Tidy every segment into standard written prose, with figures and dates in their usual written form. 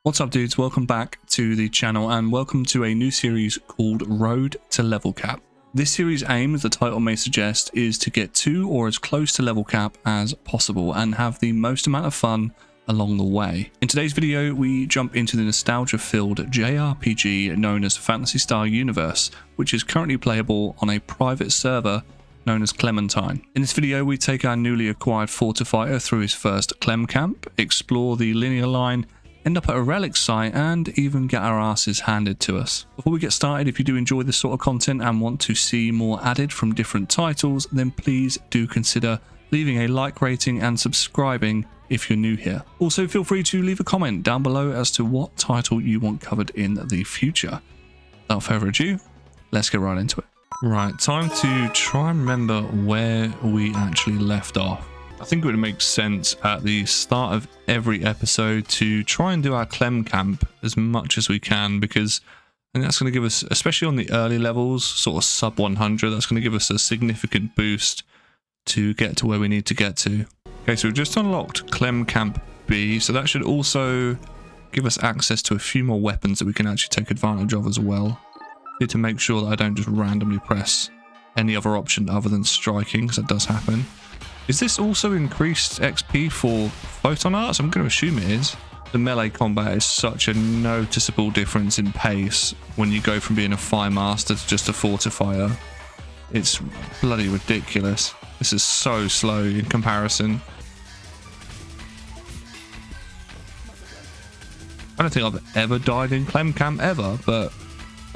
What's up, dudes? Welcome back to the channel and welcome to a new series called Road to Level Cap. This series' aim, as the title may suggest, is to get to or as close to level cap as possible and have the most amount of fun along the way. In today's video, we jump into the nostalgia-filled JRPG known as Phantasy Star Universe, which is currently playable on a private server known as Clementine. In this video, we take our newly acquired Fortifier through his first Clem camp, explore the linear line, end up at a relic site, and even get our asses handed to us. Before we get started, if you do enjoy this sort of content and want to see more added from different titles, then please do consider leaving a like rating and subscribing if you're new here. Also, feel free to leave a comment down below as to what title you want covered in the future. Without further ado, let's get right into it. Right, time to try and remember where we actually left off. I think it would make sense at the start of every episode to try and do our Clem camp as much as we can, because I think that's going to give us, especially on the early levels, sort of sub 100, that's going to give us a significant boost to get to where we need to get to. Okay, so we've just unlocked Clem Camp B, so that should also give us access to a few more weapons that we can actually take advantage of as well. Need to make sure that I don't just randomly press any other option other than striking, because that does happen. Is this also increased XP for photon arts? I'm going to assume it is. The melee combat is such a noticeable difference in pace when you go from being a fire master to just a fortifier. It's bloody ridiculous. This is so slow in comparison. I don't think I've ever died in Clem Camp ever, but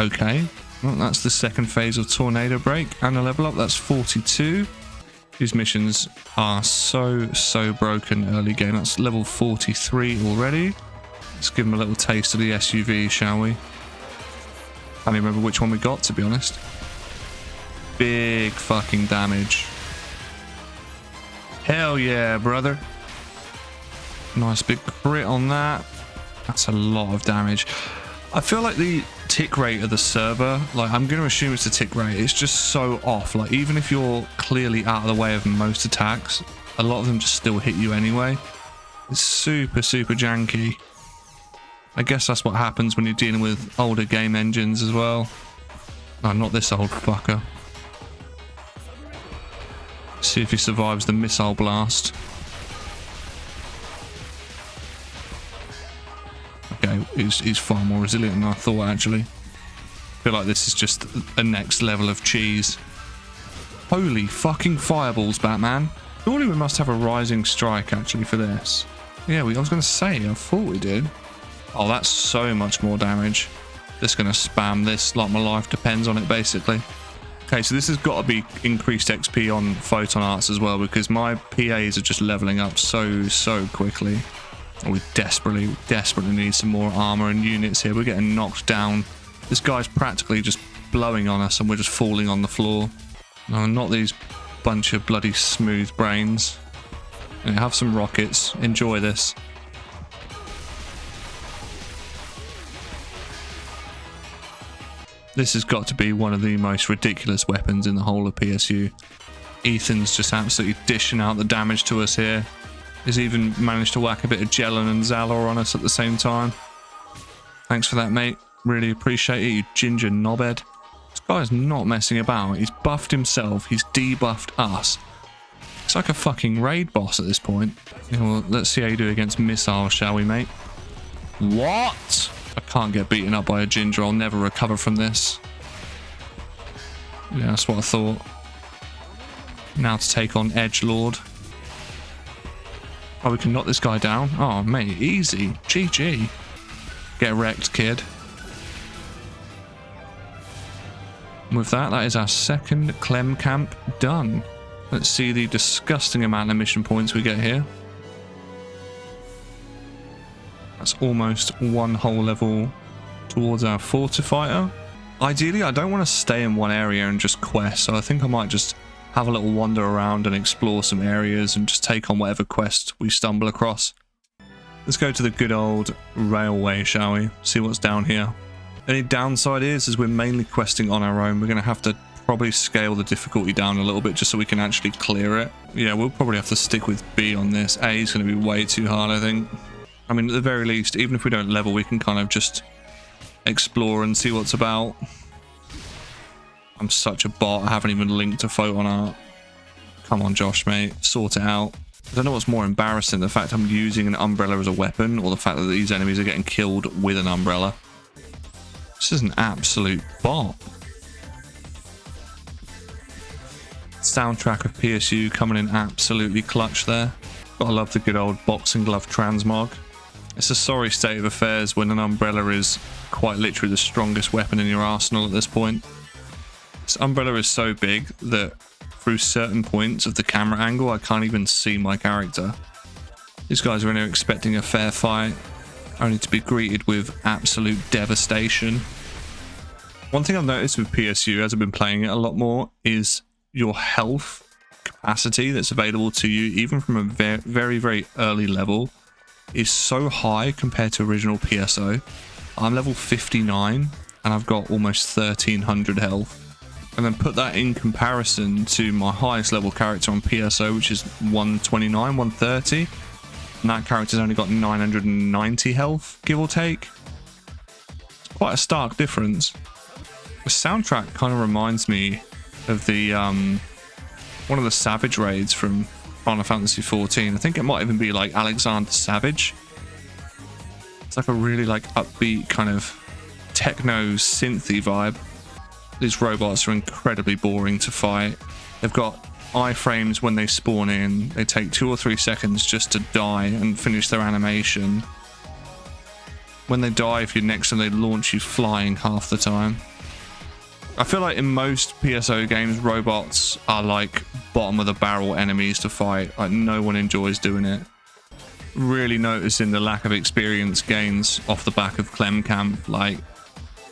okay. Well, that's the second phase of Tornado Break and a level up. That's 42. These missions are so broken early game. That's level 43 already. Let's give them a little taste of the SUV, shall we? I don't even remember which one we got, to be honest. Big fucking damage. Hell yeah, brother. Nice big crit on that. That's a lot of damage. I feel like the tick rate of the server, like, I'm going to assume it's the tick rate, it's just so off. Like, even if you're clearly out of the way of most attacks, a lot of them just still hit you anyway. It's super janky. I guess that's what happens when you're dealing with older game engines as well. No, not this old fucker. See if he survives the missile blast. Okay, he's far more resilient than I thought, actually. I feel like this is just a next level of cheese. Holy fucking fireballs, Batman. Surely we must have a rising strike, actually, for this. Yeah, I was going to say, I thought we did. Oh, that's so much more damage. Just going to spam this like my life depends on it, basically. Okay, so this has got to be increased XP on photon arts as well, because my PAs are just leveling up so quickly. We desperately need some more armor and units here. We're getting knocked down. This guy's practically just blowing on us and we're just falling on the floor. No, not these bunch of bloody smooth brains. Yeah, have some rockets. Enjoy this. This has got to be one of the most ridiculous weapons in the whole of PSU. Ethan's just absolutely dishing out the damage to us here. He's even managed to whack a bit of Jellin and Zalor on us at the same time. Thanks for that, mate. Really appreciate it, you ginger knobhead. This guy's not messing about. He's buffed himself. He's debuffed us. It's like a fucking raid boss at this point. Yeah, well, let's see how you do against missiles, shall we, mate? What? I can't get beaten up by a ginger. I'll never recover from this. Yeah, that's what I thought. Now to take on Edgelord. Oh, we can knock this guy down. Oh, mate, easy. GG. Get wrecked, kid. And with that, that is our second Clem camp done. Let's see the disgusting amount of mission points we get here. That's almost one whole level towards our Fortifier. Ideally, I don't want to stay in one area and just quest, so I think I might just have a little wander around and explore some areas and just take on whatever quest we stumble across. Let's go to the good old railway, shall we? See what's down here. Any downside is we're mainly questing on our own. We're going to have to probably scale the difficulty down a little bit just so we can actually clear it. Yeah, we'll probably have to stick with B on this. A is going to be way too hard, I think. I mean, at the very least, even if we don't level, we can kind of just explore and see what's about. I'm such a bot. I haven't even linked a photon art. Come on, Josh, mate. Sort it out. I don't know what's more embarrassing, the fact I'm using an umbrella as a weapon, or the fact that these enemies are getting killed with an umbrella. This is an absolute bot. Soundtrack of PSU coming in absolutely clutch there. Gotta love the good old boxing glove transmog. It's a sorry state of affairs when an umbrella is quite literally the strongest weapon in your arsenal at this point. This umbrella is so big that through certain points of the camera angle, I can't even see my character. These guys are in here expecting a fair fight, only to be greeted with absolute devastation. One thing I've noticed with PSU as I've been playing it a lot more is your health capacity that's available to you, even from a very, very early level, is so high compared to original PSO. I'm level 59 and I've got almost 1300 health. And then put that in comparison to my highest level character on PSO, which is 129, 130. And that character's only got 990 health, give or take. It's quite a stark difference. The soundtrack kind of reminds me of the one of the Savage raids from Final Fantasy XIV. I think it might even be like Alexander Savage. It's like a really like upbeat kind of techno synthy vibe. These robots are incredibly boring to fight. They've got iframes when they spawn in. They take 2 or 3 seconds just to die and finish their animation. When they die, if you're next to them, they launch you flying half the time. I feel like in most PSO games, robots are like bottom of the barrel enemies to fight. Like, no one enjoys doing it. Really noticing the lack of experience gains off the back of Clem Camp. Like,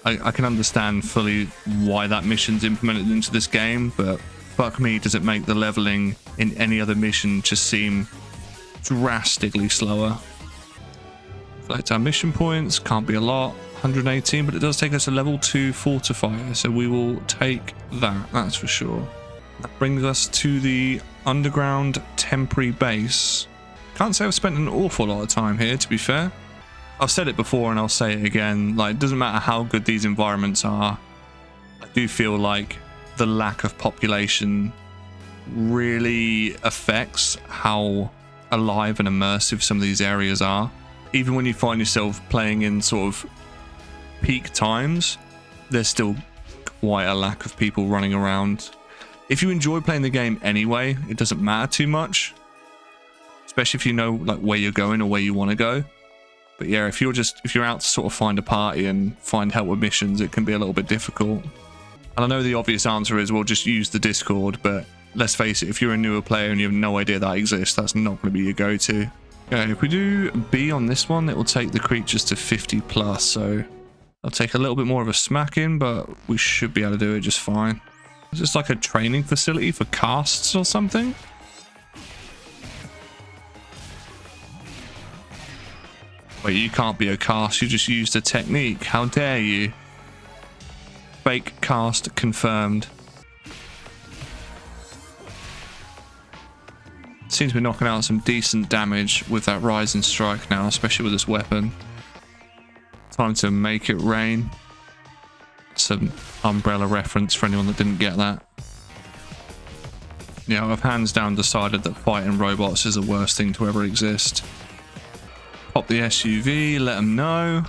I can understand fully why that mission's implemented into this game, but fuck me, does it make the leveling in any other mission just seem drastically slower. Collect our mission points, can't be a lot, 118, but it does take us a level 2 fortifier, so we will take that, that's for sure. That brings us to the underground temporary base. Can't say I've spent an awful lot of time here, to be fair. I've said it before and I'll say it again, like, it doesn't matter how good these environments are, I do feel like the lack of population really affects how alive and immersive some of these areas are. Even when you find yourself playing in sort of peak times, there's still quite a lack of people running around. If you enjoy playing the game anyway, it doesn't matter too much, especially if you know like where you're going or where you want to go. But yeah, if you're out to sort of find a party and find help with missions, it can be a little bit difficult. And I know the obvious answer is, well, just use the Discord, but let's face it, if you're a newer player and you have no idea that exists, that's not going to be your go-to. Okay, if we do B on this one, it will take the creatures to 50 plus, so I'll take a little bit more of a smacking, but we should be able to do it just fine. Is this like a training facility for casts or something? Wait, you can't be a cast, you just used a technique. How dare you? Fake cast confirmed. Seems to be knocking out some decent damage with that rising strike now, especially with this weapon. Time to make it rain. Some umbrella reference for anyone that didn't get that. Yeah, I've hands down decided that fighting robots is the worst thing to ever exist. Pop the SUV, let them know.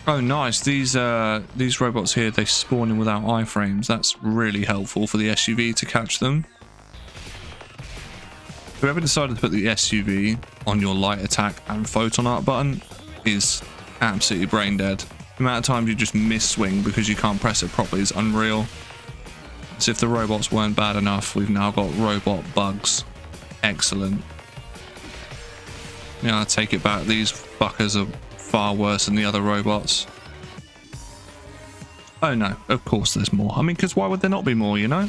Oh, nice. These robots here, they spawn in without iframes. That's really helpful for the SUV to catch them. Whoever decided to put the SUV on your light attack and photon art button is absolutely brain dead. The amount of times you just miss swing because you can't press it properly is unreal. As if the robots weren't bad enough, we've now got robot bugs. Excellent. Yeah, I take it back. These fuckers are far worse than the other robots. Oh no, of course there's more. I mean, because why would there not be more, you know?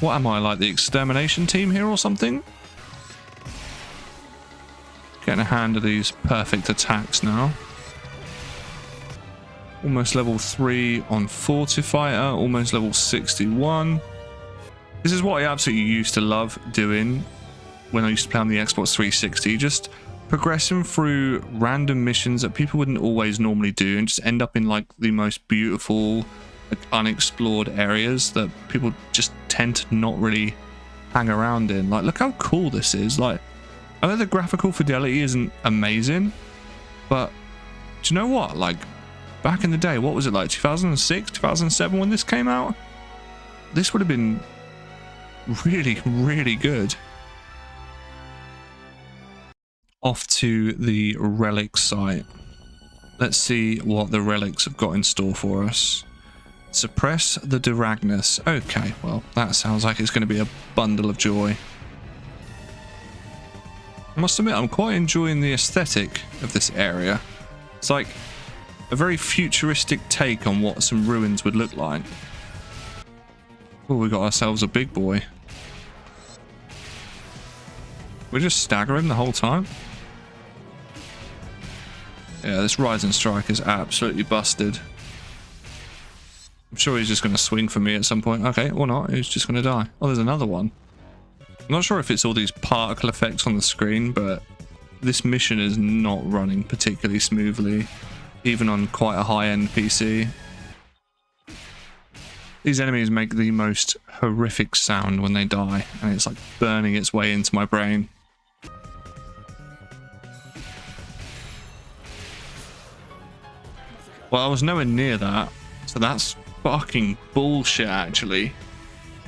What am I, like the extermination team here or something? Getting a hand of these perfect attacks now. Almost level 3 on Fortifier, almost level 61. This is what I absolutely used to love doing when I used to play on the Xbox 360, just progressing through random missions that people wouldn't always normally do and just end up in like the most beautiful, like, unexplored areas that people just tend to not really hang around in. Like, look how cool this is. Like, I know the graphical fidelity isn't amazing, but do you know what? Like, back in the day, what was it, like 2006, 2007 when this came out? This would have been really, really good. Off to the relic site. Let's see what the relics have got in store for us. Suppress the Duragnus. Okay, well, that sounds like it's going to be a bundle of joy. I must admit, I'm quite enjoying the aesthetic of this area. It's like a very futuristic take on what some ruins would look like. Oh, we got ourselves a big boy. We're just staggering the whole time. Yeah, this Rising Strike is absolutely busted. I'm sure he's just going to swing for me at some point. Okay, or not. He's just going to die. Oh, there's another one. I'm not sure if it's all these particle effects on the screen, but this mission is not running particularly smoothly, even on quite a high-end PC. These enemies make the most horrific sound when they die, and it's like burning its way into my brain. Well, I was nowhere near that, so that's fucking bullshit, actually.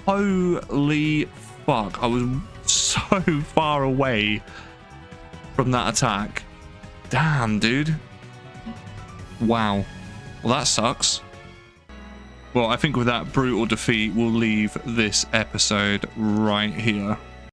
Holy fuck, I was so far away from that attack. Damn, dude. Wow. Well, that sucks. Well, I think with that brutal defeat, we'll leave this episode right here.